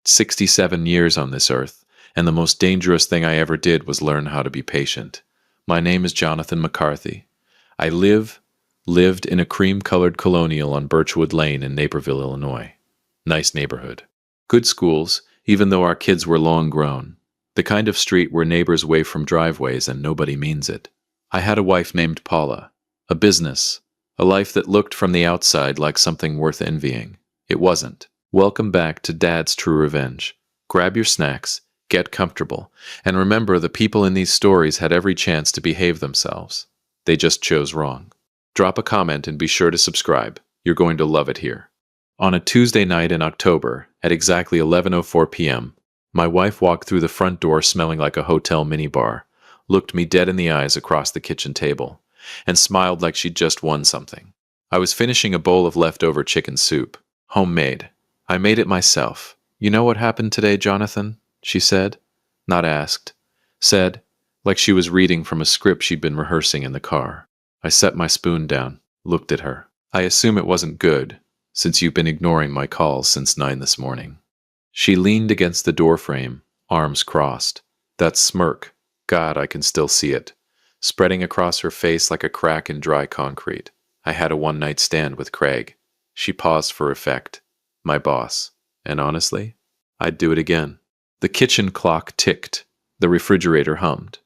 67 years on this earth, and the most dangerous thing I ever did was learn how to be patient. My name is Jonathan McCarthy. I lived in a cream-colored colonial on Birchwood Lane in Naperville, Illinois. Nice neighborhood. Good schools, even though our kids were long grown. The kind of street where neighbors wave from driveways and nobody means it. I had a wife named Paula. A business. A life that looked from the outside like something worth envying. It wasn't. Welcome back to Dad's True Revenge. Grab your snacks, get comfortable, and remember the people in these stories had every chance to behave themselves. They just chose wrong. Drop a comment and be sure to subscribe. You're going to love it here. On a Tuesday night in October, at exactly 11:04 p.m., my wife walked through the front door smelling like a hotel minibar, looked me dead in the eyes across the kitchen table, and smiled like she'd just won something. I was finishing a bowl of leftover chicken soup. Homemade. I made it myself. You know what happened today, Jonathan? She said. Not asked. Said, like she was reading from a script she'd been rehearsing in the car. I set my spoon down, looked at her. I assume it wasn't good, since you've been ignoring my calls since 9 this morning. She leaned against the doorframe, arms crossed. That smirk, God, I can still see it, spreading across her face like a crack in dry concrete. I had a one-night stand with Craig. She paused for effect. My boss. And honestly, I'd do it again. The kitchen clock ticked. The refrigerator hummed.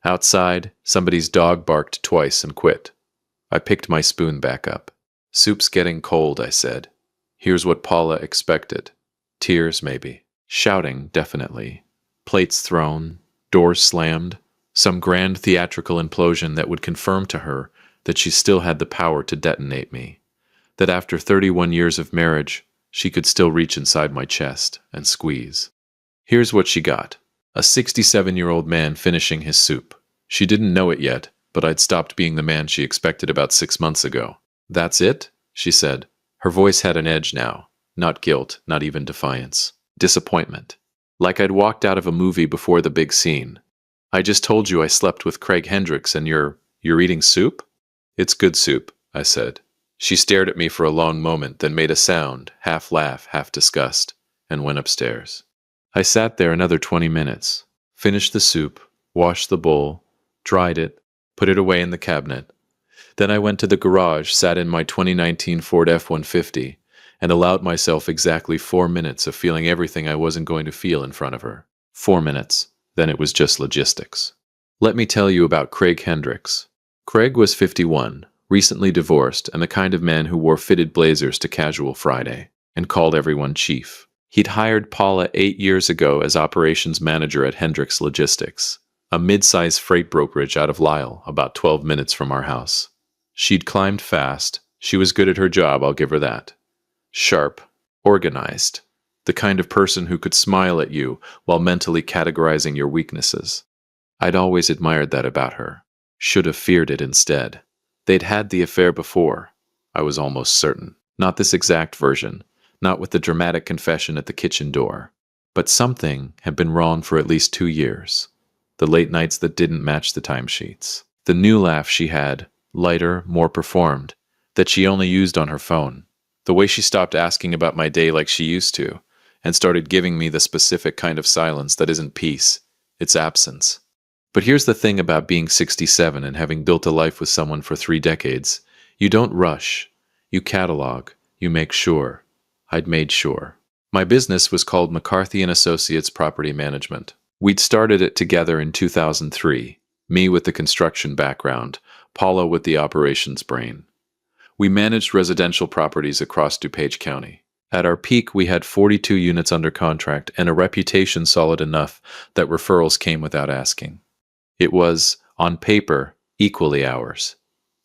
Outside, somebody's dog barked twice and quit. I picked my spoon back up. Soup's getting cold, I said. Here's what Paula expected. Tears, maybe. Shouting, definitely. Plates thrown. Doors slammed. Some grand theatrical implosion that would confirm to her that she still had the power to detonate me. That after 31 years of marriage, she could still reach inside my chest and squeeze. Here's what she got. A 67-year-old man finishing his soup. She didn't know it yet, but I'd stopped being the man she expected about 6 months ago. That's it? She said. Her voice had an edge now. Not guilt, not even defiance. Disappointment. Like I'd walked out of a movie before the big scene. I just told you I slept with Craig Hendricks and you're eating soup? It's good soup, I said. She stared at me for a long moment, then made a sound, half laugh, half disgust, and went upstairs. I sat there another 20 minutes, finished the soup, washed the bowl, dried it, put it away in the cabinet. Then I went to the garage, sat in my 2019 Ford F-150, and allowed myself exactly 4 minutes of feeling everything I wasn't going to feel in front of her. 4 minutes. Then it was just logistics. Let me tell you about Craig Hendricks. Craig was 51, recently divorced, and the kind of man who wore fitted blazers to casual Friday, and called everyone chief. He'd hired Paula 8 years ago as operations manager at Hendricks Logistics, a mid-size freight brokerage out of Lisle, about 12 minutes from our house. She'd climbed fast. She was good at her job, I'll give her that. Sharp, organized, the kind of person who could smile at you while mentally categorizing your weaknesses. I'd always admired that about her. Should have feared it instead. They'd had the affair before, I was almost certain. Not this exact version, not with the dramatic confession at the kitchen door. But something had been wrong for at least 2 years. The late nights that didn't match the timesheets. The new laugh she had, lighter, more performed, that she only used on her phone. The way she stopped asking about my day like she used to, and started giving me the specific kind of silence that isn't peace, it's absence. But here's the thing about being 67 and having built a life with someone for 3 decades. You don't rush. You catalog. You make sure. I'd made sure. My business was called McCarthy & Associates Property Management. We'd started it together in 2003, me with the construction background, Paula with the operations brain. We managed residential properties across DuPage County. At our peak, we had 42 units under contract and a reputation solid enough that referrals came without asking. It was, on paper, equally ours.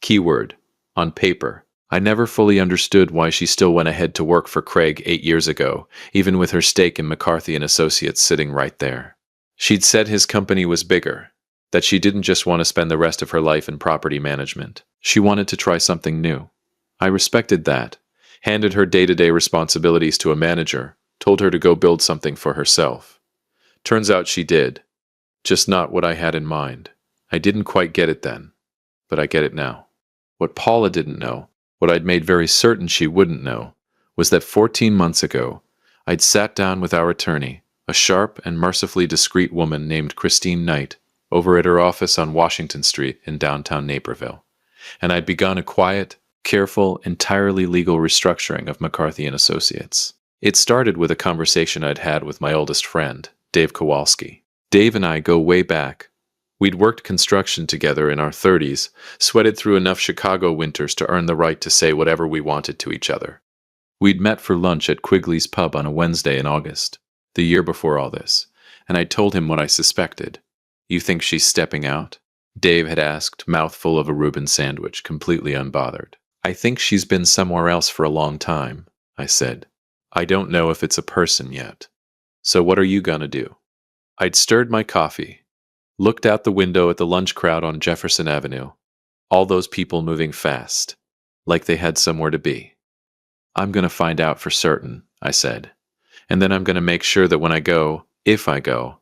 Keyword, on paper. I never fully understood why she still went ahead to work for Craig 8 years ago, even with her stake in McCarthy & Associates sitting right there. She'd said his company was bigger, that she didn't just want to spend the rest of her life in property management. She wanted to try something new. I respected that, handed her day-to-day responsibilities to a manager, told her to go build something for herself. Turns out she did. Just not what I had in mind. I didn't quite get it then, but I get it now. What Paula didn't know, what I'd made very certain she wouldn't know, was that 14 months ago, I'd sat down with our attorney, a sharp and mercifully discreet woman named Christine Knight, over at her office on Washington Street in downtown Naperville, and I'd begun a quiet, careful, entirely legal restructuring of McCarthy and Associates. It started with a conversation I'd had with my oldest friend, Dave Kowalski. Dave and I go way back. We'd worked construction together in our 30s, sweated through enough Chicago winters to earn the right to say whatever we wanted to each other. We'd met for lunch at Quigley's Pub on a Wednesday in August, the year before all this, and I told him what I suspected. "You think she's stepping out?" Dave had asked, mouthful of a Reuben sandwich, completely unbothered. "I think she's been somewhere else for a long time," I said. "I don't know if it's a person yet. So what are you gonna do?" I'd stirred my coffee, looked out the window at the lunch crowd on Jefferson Avenue, all those people moving fast, like they had somewhere to be. "I'm gonna find out for certain," I said, "and then I'm gonna make sure that when I go, if I go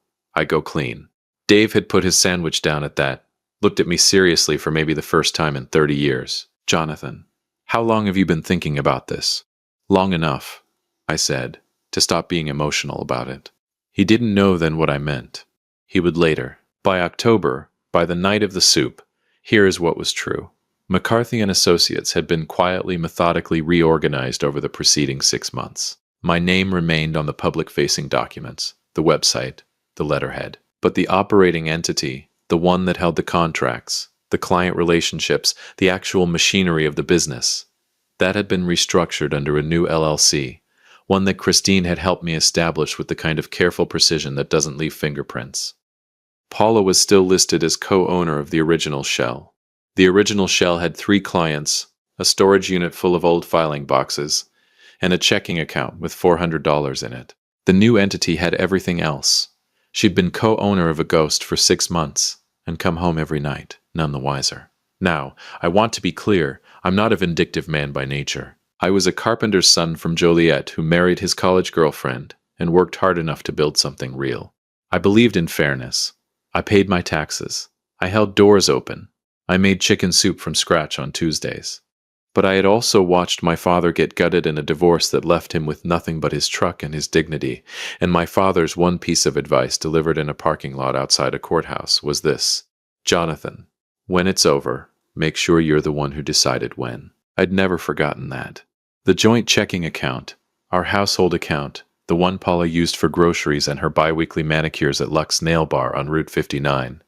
clean." Dave had put his sandwich down at that, looked at me seriously for maybe the first time in 30 years. "Jonathan, how long have you been thinking about this?" "Long enough," I said, to stop being emotional about it. He didn't know then what I meant. He would later. By October, by the night of the soup, here is what was true. McCarthy and Associates had been quietly, methodically reorganized over the preceding 6 months. My name remained on the public-facing documents, the website, the letterhead. But the operating entity, the one that held the contracts, the client relationships, the actual machinery of the business, that had been restructured under a new LLC, one that Christine had helped me establish with the kind of careful precision that doesn't leave fingerprints. Paula was still listed as co-owner of the original shell. The original shell had 3 clients, a storage unit full of old filing boxes, and a checking account with $400 in it. The new entity had everything else. She'd been co-owner of a ghost for 6 months, and come home every night, none the wiser. Now, I want to be clear, I'm not a vindictive man by nature. I was a carpenter's son from Joliet who married his college girlfriend and worked hard enough to build something real. I believed in fairness. I paid my taxes. I held doors open. I made chicken soup from scratch on Tuesdays. But I had also watched my father get gutted in a divorce that left him with nothing but his truck and his dignity, and my father's one piece of advice delivered in a parking lot outside a courthouse was this: "Jonathan, when it's over, make sure you're the one who decided when." I'd never forgotten that. The joint checking account, our household account, the one Paula used for groceries and her bi-weekly manicures at Lux Nail Bar on Route 59,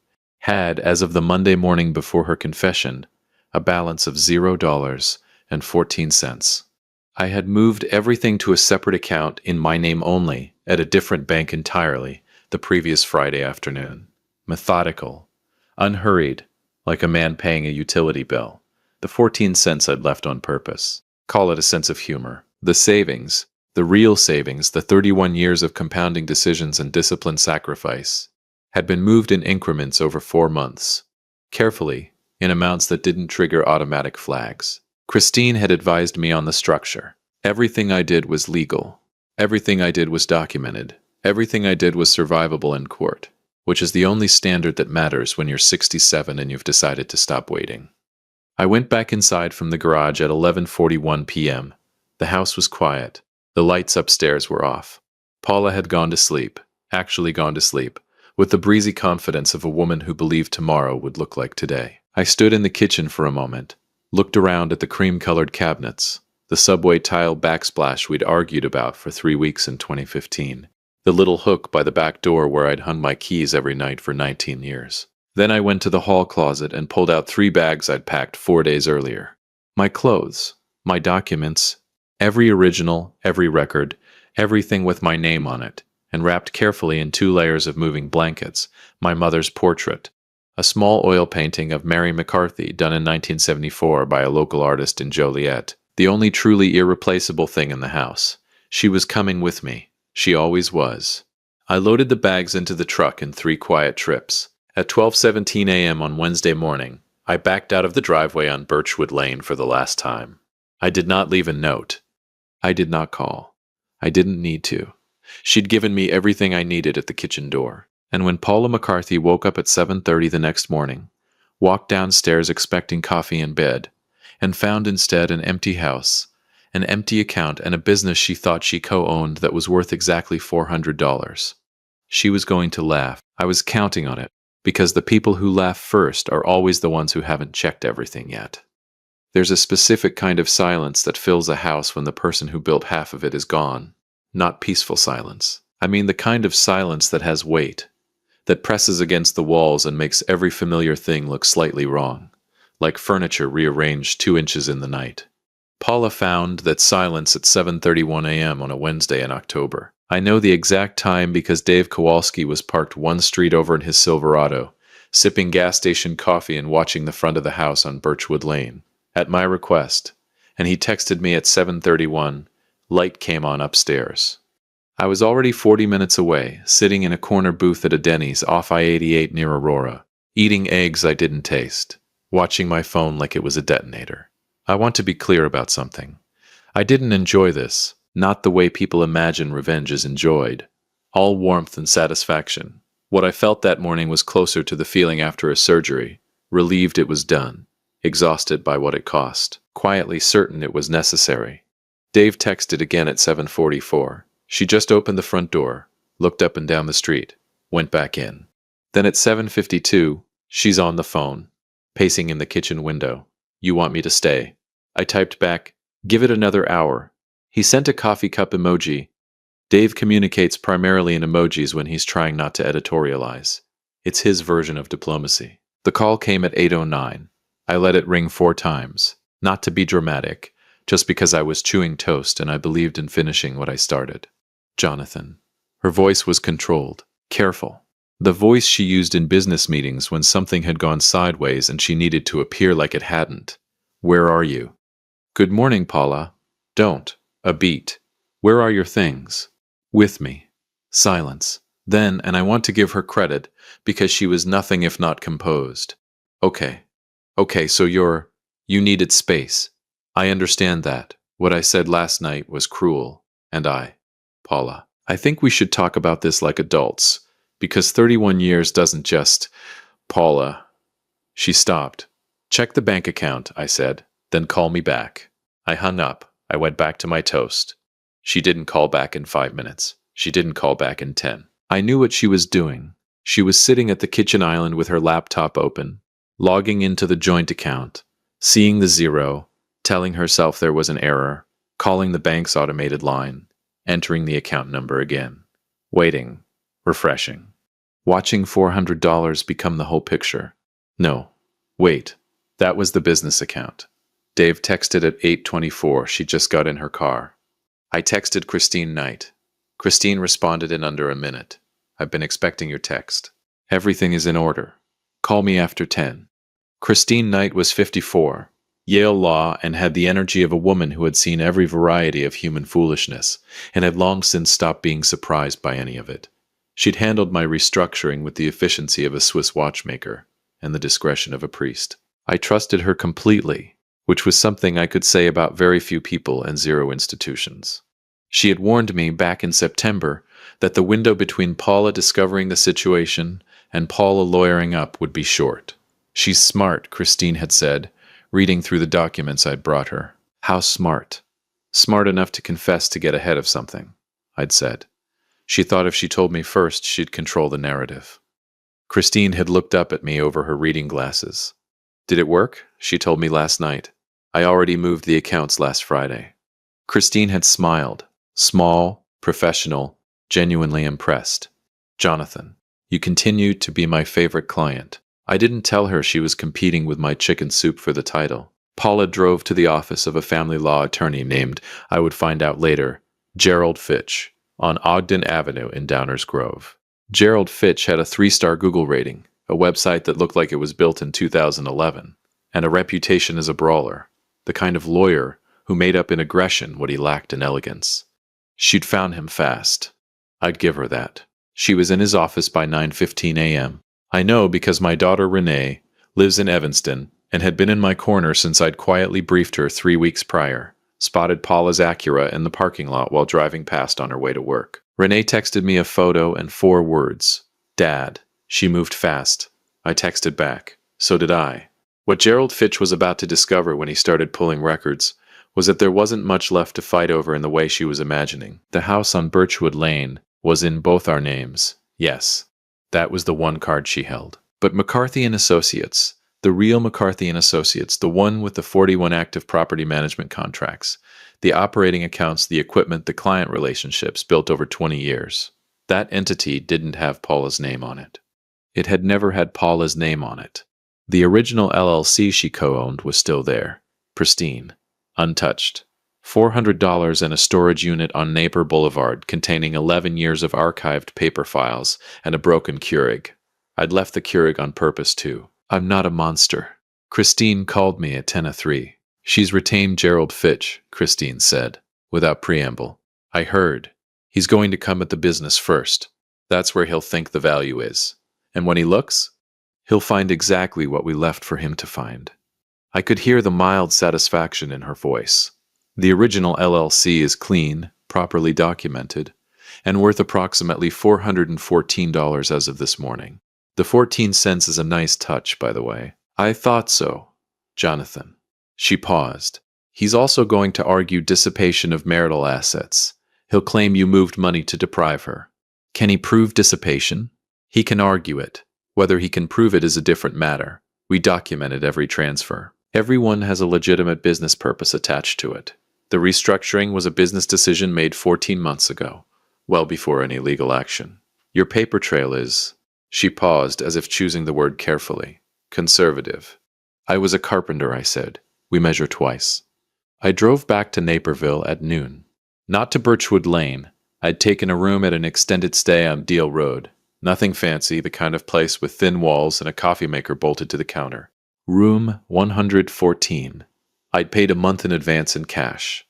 had, as of the Monday morning before her confession, a balance of $0.14. I had moved everything to a separate account in my name only, at a different bank entirely, the previous Friday afternoon. Methodical, unhurried, like a man paying a utility bill. The 14 cents I'd left on purpose. Call it a sense of humor. The savings, the real savings, the 31 years of compounding decisions and disciplined sacrifice, had been moved in increments over 4 months. Carefully, in amounts that didn't trigger automatic flags. Christine had advised me on the structure. Everything I did was legal. Everything I did was documented. Everything I did was survivable in court, which is the only standard that matters when you're 67 and you've decided to stop waiting. I went back inside from the garage at 11:41 p.m. The house was quiet. The lights upstairs were off. Paula had gone to sleep, actually gone to sleep, with the breezy confidence of a woman who believed tomorrow would look like today. I stood in the kitchen for a moment, looked around at the cream-colored cabinets, the subway tile backsplash we'd argued about for 3 weeks in 2015, the little hook by the back door where I'd hung my keys every night for 19 years. Then I went to the hall closet and pulled out 3 bags I'd packed 4 days earlier. My clothes, my documents, every original, every record, everything with my name on it, and wrapped carefully in 2 layers of moving blankets, my mother's portrait, a small oil painting of Mary McCarthy done in 1974 by a local artist in Joliet, the only truly irreplaceable thing in the house. She was coming with me. She always was. I loaded the bags into the truck in 3 quiet trips. At 12:17 a.m. on Wednesday morning, I backed out of the driveway on Birchwood Lane for the last time. I did not leave a note. I did not call. I didn't need to. She'd given me everything I needed at the kitchen door. And when Paula McCarthy woke up at 7:30 the next morning, walked downstairs expecting coffee in bed, and found instead an empty house, an empty account, and a business she thought she co-owned that was worth exactly $400. She was going to laugh. I was counting on it, because the people who laugh first are always the ones who haven't checked everything yet. There's a specific kind of silence that fills a house when the person who built half of it is gone. Not peaceful silence. I mean the kind of silence that has weight, that presses against the walls and makes every familiar thing look slightly wrong, like furniture rearranged 2 inches in the night. Paula found that silence at 7:31 a.m. on a Wednesday in October. I know the exact time because Dave Kowalski was parked one street over in his Silverado, sipping gas station coffee and watching the front of the house on Birchwood Lane, at my request, and he texted me at 7:31, light came on upstairs. I was already 40 minutes away, sitting in a corner booth at a Denny's off I-88 near Aurora, eating eggs I didn't taste, watching my phone like it was a detonator. I want to be clear about something. I didn't enjoy this, not the way people imagine revenge is enjoyed. All warmth and satisfaction. What I felt that morning was closer to the feeling after a surgery, relieved it was done, exhausted by what it cost, quietly certain it was necessary. Dave texted again at 7:44. She just opened the front door, looked up and down the street, went back in. Then at 7:52, she's on the phone, pacing in the kitchen window. You want me to stay? I typed back, give it another hour. He sent a coffee cup emoji. Dave communicates primarily in emojis when he's trying not to editorialize. It's his version of diplomacy. The call came at 8:09. I let it ring 4 times, not to be dramatic, just because I was chewing toast and I believed in finishing what I started. Jonathan. Her voice was controlled, careful. The voice she used in business meetings when something had gone sideways and she needed to appear like it hadn't. Where are you? Good morning, Paula. Don't. A beat. Where are your things? With me. Silence. Then, and I want to give her credit, because she was nothing if not composed. Okay, so you needed space. I understand that. What I said last night was cruel. And Paula, I think we should talk about this like adults, because 31 years doesn't just... Paula. She stopped. Check the bank account, I said, then call me back. I hung up. I went back to my toast. She didn't call back in 5 minutes. She didn't call back in 10. I knew what she was doing. She was sitting at the kitchen island with her laptop open, logging into the joint account, seeing the 0, telling herself there was an error, calling the bank's automated line, entering the account number again, waiting, refreshing, watching $400 become the whole picture. No, wait, that was the business account. Dave texted at 8:24. She just got in her car. I texted Christine Knight. Christine responded in under a minute. I've been expecting your text. Everything is in order. Call me after 10. Christine Knight was 54, Yale Law, and had the energy of a woman who had seen every variety of human foolishness and had long since stopped being surprised by any of it. She'd handled my restructuring with the efficiency of a Swiss watchmaker and the discretion of a priest. I trusted her completely, which was something I could say about very few people and 0 institutions. She had warned me back in September that the window between Paula discovering the situation and Paula lawyering up would be short. She's smart, Christine had said, reading through the documents I'd brought her. How smart? Smart enough to confess to get ahead of something, I'd said. She thought if she told me first, she'd control the narrative. Christine had looked up at me over her reading glasses. Did it work? She told me last night. I already moved the accounts last Friday. Christine had smiled, small, professional, genuinely impressed. Jonathan, you continue to be my favorite client. I didn't tell her she was competing with my chicken soup for the title. Paula drove to the office of a family law attorney named, I would find out later, Gerald Fitch, on Ogden Avenue in Downers Grove. Gerald Fitch had a 3-star Google rating, a website that looked like it was built in 2011, and a reputation as a brawler, the kind of lawyer who made up in aggression what he lacked in elegance. She'd found him fast. I'd give her that. She was in his office by 9:15 a.m. I know because my daughter Renee lives in Evanston and had been in my corner since I'd quietly briefed her 3 weeks prior, spotted Paula's Acura in the parking lot while driving past on her way to work. Renee texted me a photo and 4 words. Dad. She moved fast. I texted back. So did I. What Gerald Fitch was about to discover when he started pulling records was that there wasn't much left to fight over in the way she was imagining. The house on Birchwood Lane was in both our names. Yes, that was the one card she held. But McCarthy and Associates, the real McCarthy and Associates, the one with the 41 active property management contracts, the operating accounts, the equipment, the client relationships built over 20 years. That entity didn't have Paula's name on it. It had never had Paula's name on it. The original LLC she co-owned was still there, pristine, untouched. $400 and a storage unit on Napier Boulevard containing 11 years of archived paper files and a broken Keurig. I'd left the Keurig on purpose, too. I'm not a monster. Christine called me at 10:03. She's retained Gerald Fitch, Christine said, without preamble. I heard. He's going to come at the business first. That's where he'll think the value is. And when he looks, he'll find exactly what we left for him to find. I could hear the mild satisfaction in her voice. The original LLC is clean, properly documented, and worth approximately $414 as of this morning. The 14 cents is a nice touch, by the way. I thought so, Jonathan. She paused. He's also going to argue dissipation of marital assets. He'll claim you moved money to deprive her. Can he prove dissipation? He can argue it. Whether he can prove it is a different matter. We documented every transfer. Everyone has a legitimate business purpose attached to it. The restructuring was a business decision made 14 months ago, well before any legal action. Your paper trail is... She paused as if choosing the word carefully. Conservative. I was a carpenter, I said. We measure twice. I drove back to Naperville at noon. Not to Birchwood Lane. I'd taken a room at an extended stay on Deal Road. Nothing fancy, the kind of place with thin walls and a coffee maker bolted to the counter. Room 114. I'd paid a month in advance in cash.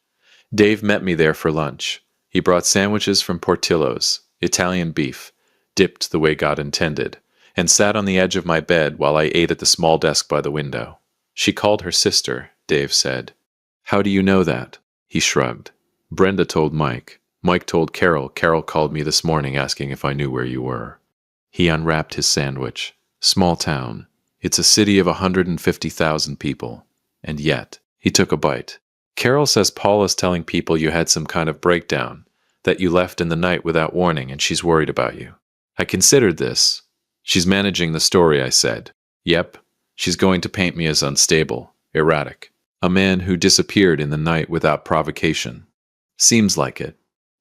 Dave met me there for lunch. He brought sandwiches from Portillo's, Italian beef, dipped the way God intended, and sat on the edge of my bed while I ate at the small desk by the window. She called her sister, Dave said. How do you know that? He shrugged. Brenda told Mike. Mike told Carol. Carol called me this morning asking if I knew where you were. He unwrapped his sandwich. Small town. It's a city of 150,000 people. And yet, he took a bite. Carol says Paula's telling people you had some kind of breakdown, that you left in the night without warning and she's worried about you. I considered this. She's managing the story, I said. Yep, she's going to paint me as unstable, erratic. A man who disappeared in the night without provocation. Seems like it.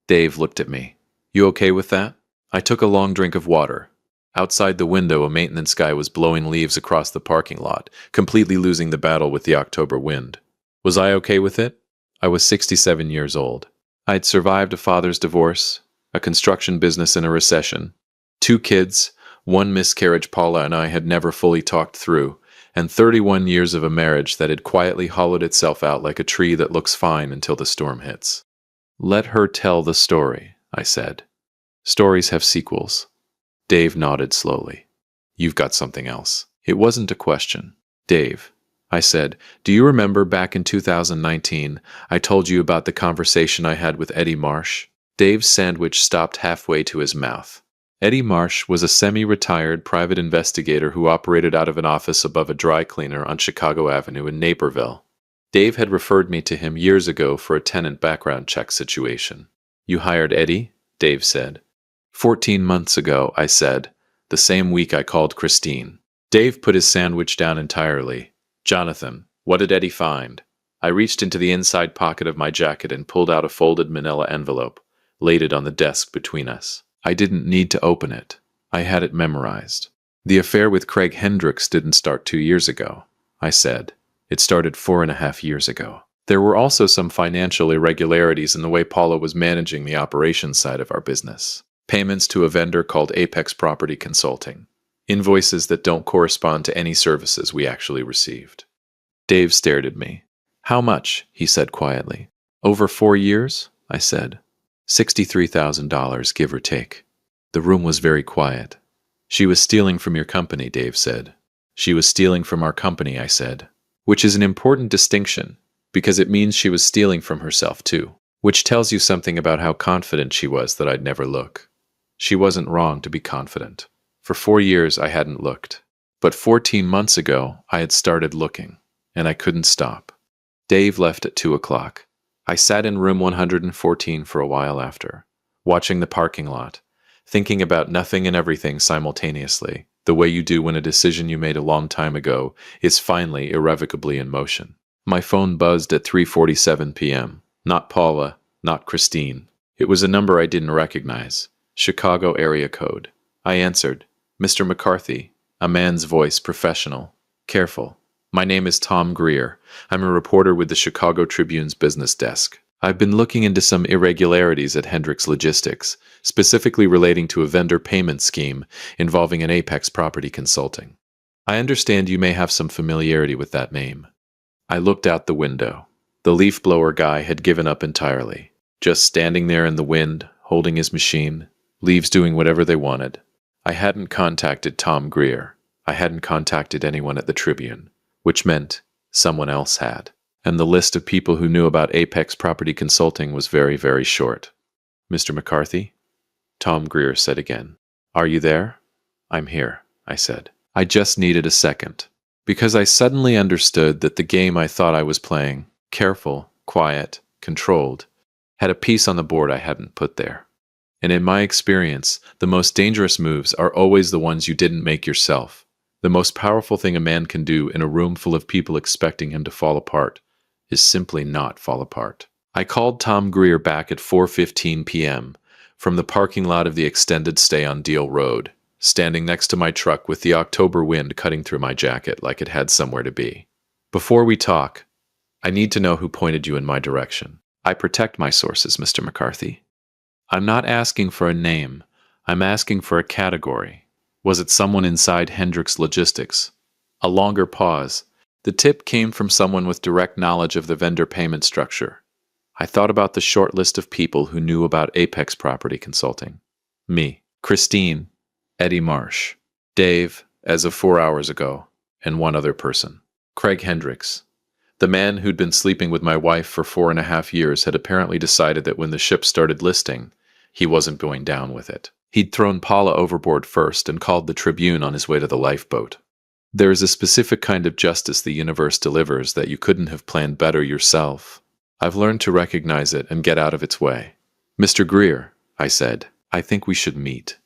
Dave looked at me. You okay with that? I took a long drink of water. Outside the window, a maintenance guy was blowing leaves across the parking lot, completely losing the battle with the October wind. Was I okay with it? I was 67 years old. I'd survived a father's divorce, a construction business in a recession, 2 kids, 1 miscarriage Paula and I had never fully talked through, and 31 years of a marriage that had quietly hollowed itself out like a tree that looks fine until the storm hits. Let her tell the story, I said. Stories have sequels. Dave nodded slowly. You've got something else. It wasn't a question. Dave, I said, do you remember back in 2019, I told you about the conversation I had with Eddie Marsh? Dave's sandwich stopped halfway to his mouth. Eddie Marsh was a semi-retired private investigator who operated out of an office above a dry cleaner on Chicago Avenue in Naperville. Dave had referred me to him years ago for a tenant background check situation. You hired Eddie? Dave said. 14 months ago, I said, the same week I called Christine. Dave put his sandwich down entirely. Jonathan, what did Eddie find? I reached into the inside pocket of my jacket and pulled out a folded manila envelope, laid it on the desk between us. I didn't need to open it. I had it memorized. The affair with Craig Hendricks didn't start 2 years ago, I said. It started 4.5 years ago. There were also some financial irregularities in the way Paula was managing the operations side of our business. Payments to a vendor called Apex Property Consulting. Invoices that don't correspond to any services we actually received. Dave stared at me. How much? He said quietly. Over 4 years? I said. $63,000, give or take. The room was very quiet. She was stealing from your company, Dave said. She was stealing from our company, I said. Which is an important distinction, because it means she was stealing from herself too. Which tells you something about how confident she was that I'd never look. She wasn't wrong to be confident. For 4 years I hadn't looked. But 14 months ago I had started looking, and I couldn't stop. Dave left at 2 o'clock. I sat in room 114 for a while after, watching the parking lot, thinking about nothing and everything simultaneously, the way you do when a decision you made a long time ago is finally irrevocably in motion. My phone buzzed at 3:47 p.m. Not Paula, not Christine. It was a number I didn't recognize. Chicago area code. I answered. Mr. McCarthy. A man's voice, professional. Careful. My name is Tom Greer. I'm a reporter with the Chicago Tribune's business desk. I've been looking into some irregularities at Hendricks Logistics, specifically relating to a vendor payment scheme involving an Apex Property Consulting. I understand you may have some familiarity with that name. I looked out the window. The leaf blower guy had given up entirely, just standing there in the wind, holding his machine, leaves doing whatever they wanted. I hadn't contacted Tom Greer. I hadn't contacted anyone at the Tribune, which meant someone else had. And the list of people who knew about Apex Property Consulting was very, very short. Mr. McCarthy? Tom Greer said again. Are you there? I'm here, I said. I just needed a second, because I suddenly understood that the game I thought I was playing, careful, quiet, controlled, had a piece on the board I hadn't put there. And in my experience, the most dangerous moves are always the ones you didn't make yourself. The most powerful thing a man can do in a room full of people expecting him to fall apart is simply not fall apart. I called Tom Greer back at 4:15 p.m. from the parking lot of the extended stay on Deal Road, standing next to my truck with the October wind cutting through my jacket like it had somewhere to be. Before we talk, I need to know who pointed you in my direction. I protect my sources, Mr. McCarthy. I'm not asking for a name. I'm asking for a category. Was it someone inside Hendricks Logistics? A longer pause. The tip came from someone with direct knowledge of the vendor payment structure. I thought about the short list of people who knew about Apex Property Consulting. Me, Christine, Eddie Marsh, Dave, as of 4 hours ago, and one other person. Craig Hendricks. The man who'd been sleeping with my wife for 4.5 years had apparently decided that when the ship started listing, he wasn't going down with it. He'd thrown Paula overboard first and called the Tribune on his way to the lifeboat. There is a specific kind of justice the universe delivers that you couldn't have planned better yourself. I've learned to recognize it and get out of its way. Mr. Greer, I said, I think we should meet.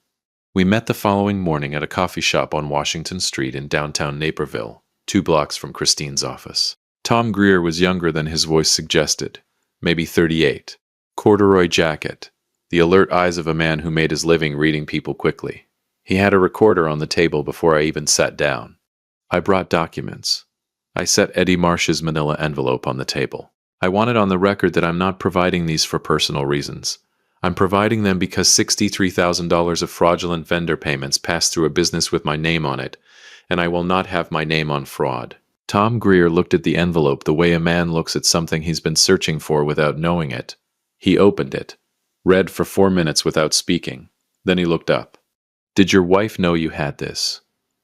We met the following morning at a coffee shop on Washington Street in downtown Naperville, 2 blocks from Christine's office. Tom Greer was younger than his voice suggested, maybe 38. Corduroy jacket, the alert eyes of a man who made his living reading people quickly. He had a recorder on the table before I even sat down. I brought documents. I set Eddie Marsh's manila envelope on the table. I wanted on the record that I'm not providing these for personal reasons. I'm providing them because $63,000 of fraudulent vendor payments passed through a business with my name on it, and I will not have my name on fraud. Tom Greer looked at the envelope the way a man looks at something he's been searching for without knowing it. He opened it, read for 4 minutes without speaking. Then he looked up. Did your wife know you had this?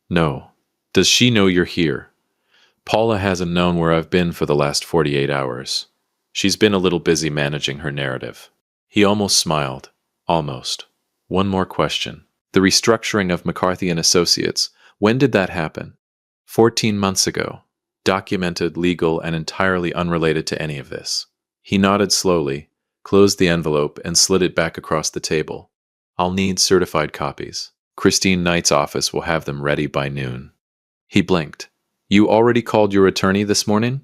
No. Does she know you're here? Paula hasn't known where I've been for the last 48 hours. She's been a little busy managing her narrative. He almost smiled. Almost. One more question. The restructuring of McCarthy and Associates, when did that happen? 14 months ago. Documented, legal, and entirely unrelated to any of this. He nodded slowly, closed the envelope, and slid it back across the table. I'll need certified copies. Christine Knight's office will have them ready by noon. He blinked. You already called your attorney this morning?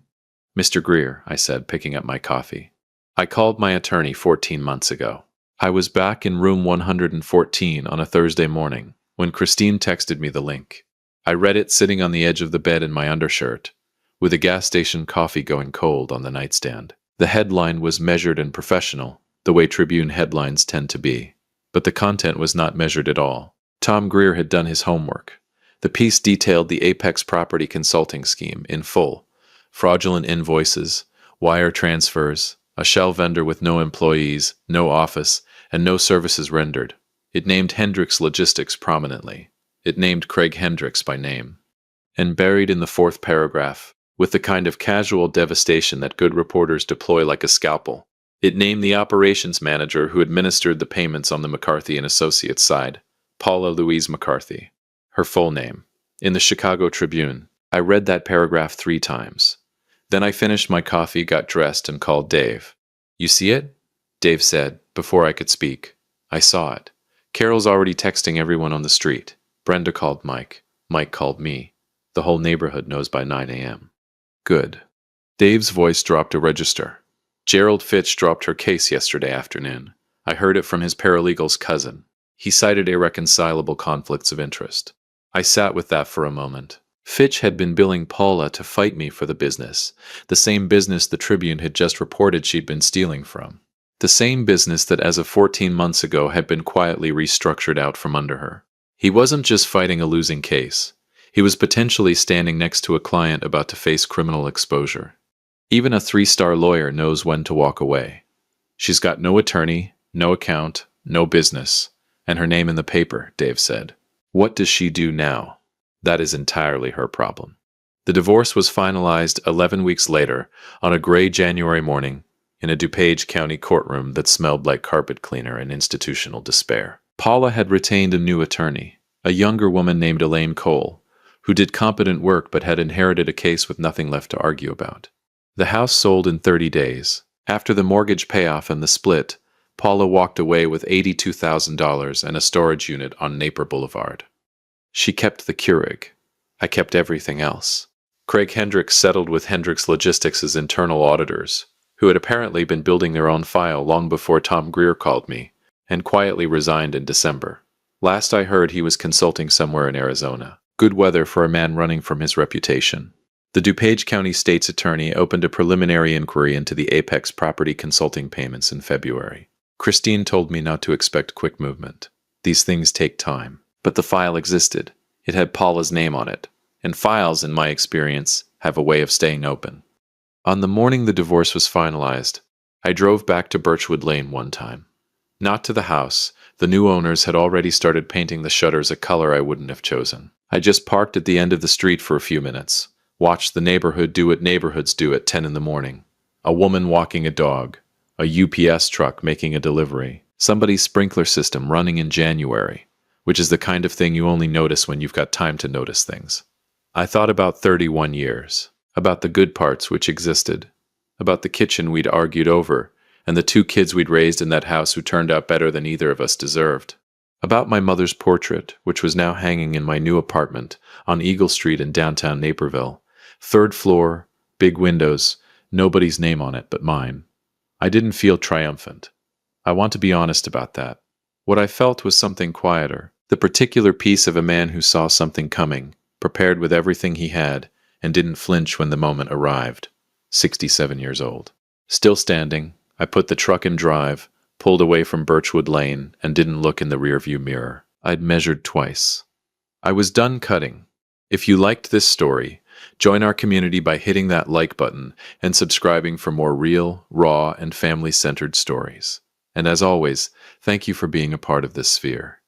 Mr. Greer, I said, picking up my coffee. I called my attorney 14 months ago. I was back in room 114 on a Thursday morning when Christine texted me the link. I read it sitting on the edge of the bed in my undershirt, with a gas station coffee going cold on the nightstand. The headline was measured and professional, the way Tribune headlines tend to be. But the content was not measured at all. Tom Greer had done his homework. The piece detailed the Apex Property Consulting scheme in full. Fraudulent invoices, wire transfers, a shell vendor with no employees, no office, and no services rendered. It named Hendricks Logistics prominently. It named Craig Hendricks by name. And buried in the 4th paragraph, with the kind of casual devastation that good reporters deploy like a scalpel, it named the operations manager who administered the payments on the McCarthy and Associates side, Paula Louise McCarthy. Her full name. In the Chicago Tribune, I read that paragraph 3 times. Then I finished my coffee, got dressed, and called Dave. "You see it?" Dave said, before I could speak. I saw it. Carol's already texting everyone on the street. Brenda called Mike. Mike called me. The whole neighborhood knows by 9 a.m. Good. Dave's voice dropped a register. Gerald Fitch dropped her case yesterday afternoon. I heard it from his paralegal's cousin. He cited irreconcilable conflicts of interest. I sat with that for a moment. Fitch had been billing Paula to fight me for the business, the same business the Tribune had just reported she'd been stealing from. The same business that as of 14 months ago had been quietly restructured out from under her. He wasn't just fighting a losing case. He was potentially standing next to a client about to face criminal exposure. Even a 3-star lawyer knows when to walk away. She's got no attorney, no account, no business, and her name in the paper, Dave said. What does she do now? That is entirely her problem. The divorce was finalized 11 weeks later on a gray January morning in a DuPage County courtroom that smelled like carpet cleaner and institutional despair. Paula had retained a new attorney, a younger woman named Elaine Cole, who did competent work but had inherited a case with nothing left to argue about. The house sold in 30 days. After the mortgage payoff and the split, Paula walked away with $82,000 and a storage unit on Napier Boulevard. She kept the Keurig. I kept everything else. Craig Hendricks settled with Hendricks Logistics' internal auditors, who had apparently been building their own file long before Tom Greer called me, and quietly resigned in December. Last I heard, he was consulting somewhere in Arizona. Good weather for a man running from his reputation. The DuPage County State's attorney opened a preliminary inquiry into the Apex property consulting payments in February. Christine told me not to expect quick movement. These things take time. But the file existed. It had Paula's name on it, and files, in my experience, have a way of staying open. On the morning the divorce was finalized, I drove back to Birchwood Lane one time. Not to the house. The new owners had already started painting the shutters a color I wouldn't have chosen. I just parked at the end of the street for a few minutes, watched the neighborhood do what neighborhoods do at 10 in the morning. A woman walking a dog, a UPS truck making a delivery, somebody's sprinkler system running in January, which is the kind of thing you only notice when you've got time to notice things. I thought about 31 years, about the good parts which existed, about the kitchen we'd argued over, and the 2 kids we'd raised in that house who turned out better than either of us deserved. About my mother's portrait, which was now hanging in my new apartment on Eagle Street in downtown Naperville. 3rd floor, big windows, nobody's name on it but mine. I didn't feel triumphant. I want to be honest about that. What I felt was something quieter, the particular peace of a man who saw something coming, prepared with everything he had, and didn't flinch when the moment arrived. 67 years old. Still standing, I put the truck in drive, pulled away from Birchwood Lane, and didn't look in the rearview mirror. I'd measured twice. I was done cutting. If you liked this story, join our community by hitting that like button and subscribing for more real, raw, and family-centered stories. And as always, thank you for being a part of this sphere.